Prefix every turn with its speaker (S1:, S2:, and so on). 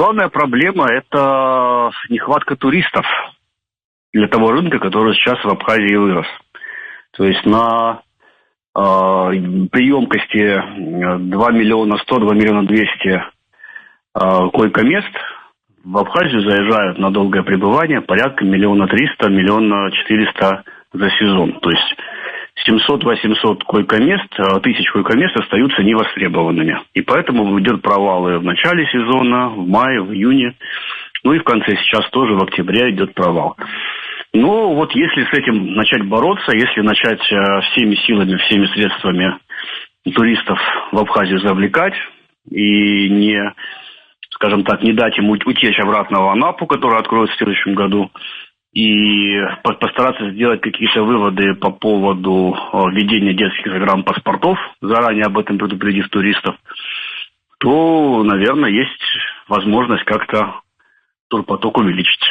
S1: главная проблема – это нехватка туристов для того рынка, который сейчас в Абхазии вырос. То есть на при емкости 2 миллиона 100, 2 миллиона 200 койко-мест в Абхазию заезжают на долгое пребывание порядка 1 300 000, 1 400 000 за сезон. То есть 700-800 койко-мест, 1000 койко-мест остаются невостребованными. И поэтому идет провалы в начале сезона, в мае, в июне. Ну и в конце, сейчас тоже в октябре идет провал. Но вот если с этим начать бороться, если начать всеми силами, всеми средствами туристов в Абхазию завлекать и не, скажем так, не дать им утечь обратно в Анапу, которая откроется в следующем году, и постараться сделать какие-то выводы по поводу введения детских загранпаспортов, заранее об этом предупредив туристов, то, наверное, есть возможность как-то турпоток увеличить.